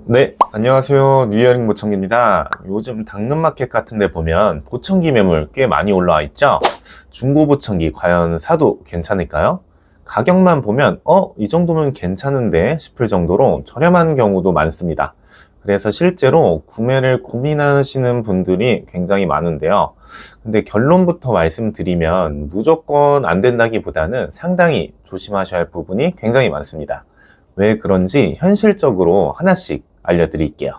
네, 안녕하세요. 뉴이어링 보청기입니다. 요즘 당근마켓 같은 데 보면 보청기 매물 꽤 많이 올라와 있죠? 중고 보청기 과연 사도 괜찮을까요? 가격만 보면 이 정도면 괜찮은데 싶을 정도로 저렴한 경우도 많습니다. 그래서 실제로 구매를 고민하시는 분들이 굉장히 많은데요. 근데 결론부터 말씀드리면 무조건 안 된다기보다는 상당히 조심하셔야 할 부분이 굉장히 많습니다. 왜 그런지 현실적으로 하나씩 알려드릴게요.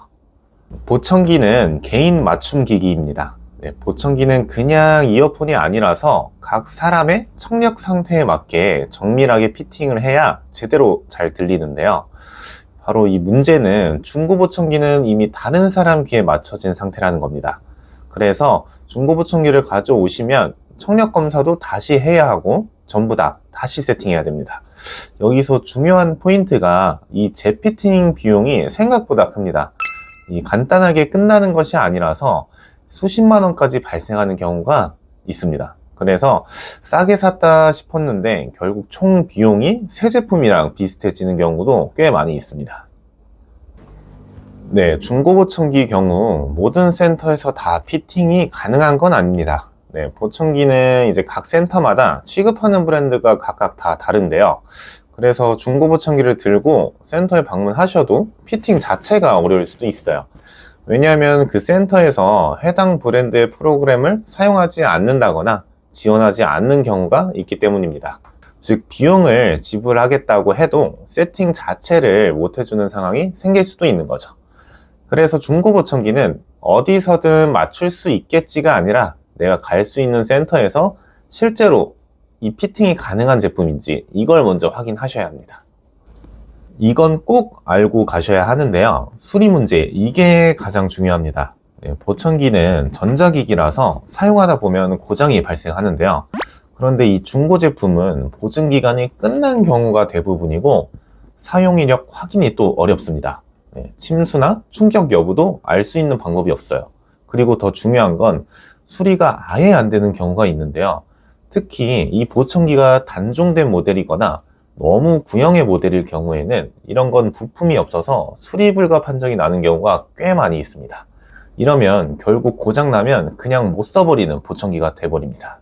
보청기는 개인 맞춤 기기입니다. 보청기는 그냥 이어폰이 아니라서 각 사람의 청력 상태에 맞게 정밀하게 피팅을 해야 제대로 잘 들리는데요. 바로 이 문제는 중고 보청기는 이미 다른 사람 귀에 맞춰진 상태라는 겁니다. 그래서 중고 보청기를 가져오시면 청력 검사도 다시 해야 하고 전부 다 다시 세팅해야 됩니다. 여기서 중요한 포인트가 이 재피팅 비용이 생각보다 큽니다. 이 간단하게 끝나는 것이 아니라서 수십만 원까지 발생하는 경우가 있습니다. 그래서 싸게 샀다 싶었는데 결국 총 비용이 새 제품이랑 비슷해지는 경우도 꽤 많이 있습니다. 네, 중고보청기 경우 모든 센터에서 다 피팅이 가능한 건 아닙니다. 네, 보청기는 이제 각 센터마다 취급하는 브랜드가 각각 다 다른데요. 그래서 중고보청기를 들고 센터에 방문하셔도 피팅 자체가 어려울 수도 있어요. 왜냐하면 그 센터에서 해당 브랜드의 프로그램을 사용하지 않는다거나 지원하지 않는 경우가 있기 때문입니다. 즉 비용을 지불하겠다고 해도 세팅 자체를 못 해주는 상황이 생길 수도 있는 거죠. 그래서 중고보청기는 어디서든 맞출 수 있겠지가 아니라 내가 갈 수 있는 센터에서 실제로 이 피팅이 가능한 제품인지 이걸 먼저 확인하셔야 합니다. 이건 꼭 알고 가셔야 하는데요. 수리 문제, 이게 가장 중요합니다. 보청기는 전자기기라서 사용하다 보면 고장이 발생하는데요. 그런데 이 중고 제품은 보증기간이 끝난 경우가 대부분이고 사용 이력 확인이 또 어렵습니다. 침수나 충격 여부도 알 수 있는 방법이 없어요. 그리고 더 중요한 건 수리가 아예 안 되는 경우가 있는데요. 특히 이 보청기가 단종된 모델이거나 너무 구형의 모델일 경우에는 이런 건 부품이 없어서 수리 불가 판정이 나는 경우가 꽤 많이 있습니다. 이러면 결국 고장나면 그냥 못 써버리는 보청기가 돼버립니다.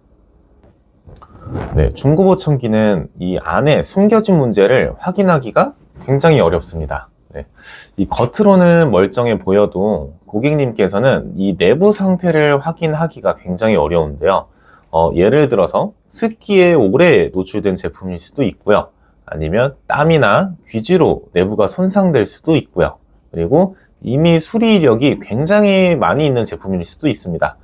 네, 중고 보청기는 이 안에 숨겨진 문제를 확인하기가 굉장히 어렵습니다. 네, 이 겉으로는 멀쩡해 보여도 고객님께서는 이 내부 상태를 확인하기가 굉장히 어려운데요. 예를 들어서 습기에 오래 노출된 제품일 수도 있고요. 아니면 땀이나 귀지로 내부가 손상될 수도 있고요. 그리고 이미 수리 이력이 굉장히 많이 있는 제품일 수도 있습니다.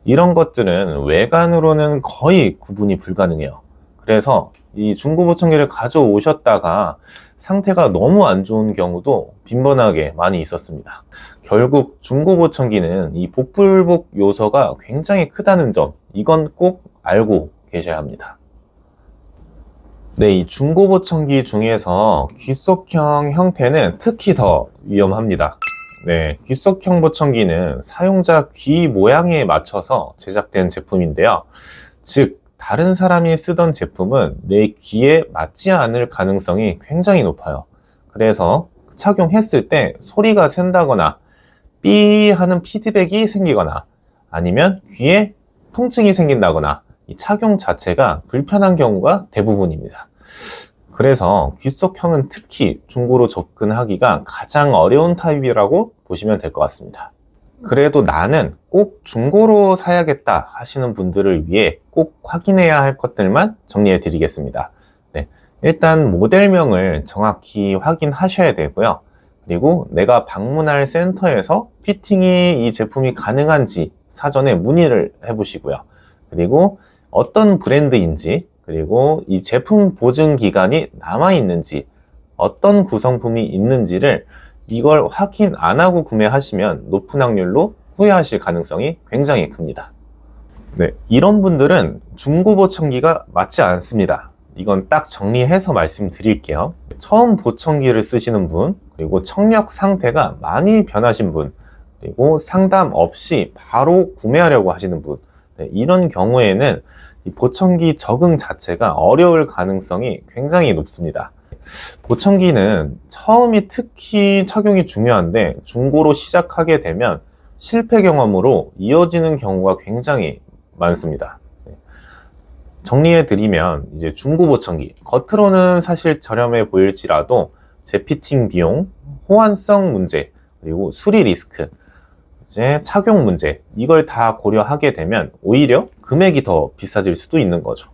이런 것들은 외관으로는 거의 구분이 불가능해요. 그래서 이 중고보청기를 가져오셨다가 상태가 너무 안 좋은 경우도 빈번하게 많이 있었습니다. 결국 중고보청기는 이 복불복 요소가 굉장히 크다는 점, 이건 꼭 알고 계셔야 합니다. 네, 이 중고보청기 중에서 귀속형 형태는 특히 더 위험합니다. 네, 귀속형 보청기는 사용자 귀 모양에 맞춰서 제작된 제품인데요. 즉, 다른 사람이 쓰던 제품은 내 귀에 맞지 않을 가능성이 굉장히 높아요. 그래서 착용했을 때 소리가 샌다거나 삐 하는 피드백이 생기거나 아니면 귀에 통증이 생긴다거나 이 착용 자체가 불편한 경우가 대부분입니다. 그래서 귀속형은 특히 중고로 접근하기가 가장 어려운 타입이라고 보시면 될 것 같습니다. 그래도 나는 꼭 중고로 사야겠다 하시는 분들을 위해 꼭 확인해야 할 것들만 정리해 드리겠습니다. 네, 일단 모델명을 정확히 확인하셔야 되고요. 그리고 내가 방문할 센터에서 피팅이 이 제품이 가능한지 사전에 문의를 해 보시고요. 그리고 어떤 브랜드인지, 그리고 이 제품 보증 기간이 남아 있는지, 어떤 구성품이 있는지를 이걸 확인 안 하고 구매하시면 높은 확률로 후회하실 가능성이 굉장히 큽니다. 네, 이런 분들은 중고 보청기가 맞지 않습니다. 이건 딱 정리해서 말씀드릴게요. 처음 보청기를 쓰시는 분, 그리고 청력 상태가 많이 변하신 분, 그리고 상담 없이 바로 구매하려고 하시는 분, 네, 이런 경우에는 이 보청기 적응 자체가 어려울 가능성이 굉장히 높습니다. 보청기는 처음이 특히 착용이 중요한데 중고로 시작하게 되면 실패 경험으로 이어지는 경우가 굉장히 많습니다. 정리해드리면 이제 중고 보청기, 겉으로는 사실 저렴해 보일지라도 재피팅 비용, 호환성 문제, 그리고 수리 리스크, 이제 착용 문제, 이걸 다 고려하게 되면 오히려 금액이 더 비싸질 수도 있는 거죠.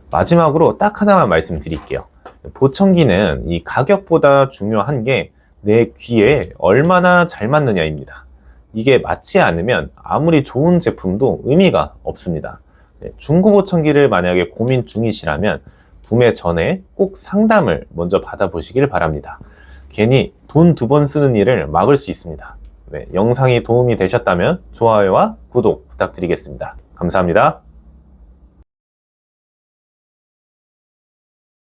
마지막으로 딱 하나만 말씀드릴게요. 보청기는 이 가격보다 중요한 게 내 귀에 얼마나 잘 맞느냐입니다. 이게 맞지 않으면 아무리 좋은 제품도 의미가 없습니다. 중고 보청기를 만약에 고민 중이시라면 구매 전에 꼭 상담을 먼저 받아보시길 바랍니다. 괜히 돈 2번 쓰는 일을 막을 수 있습니다. 네, 영상이 도움이 되셨다면 좋아요와 구독 부탁드리겠습니다. 감사합니다.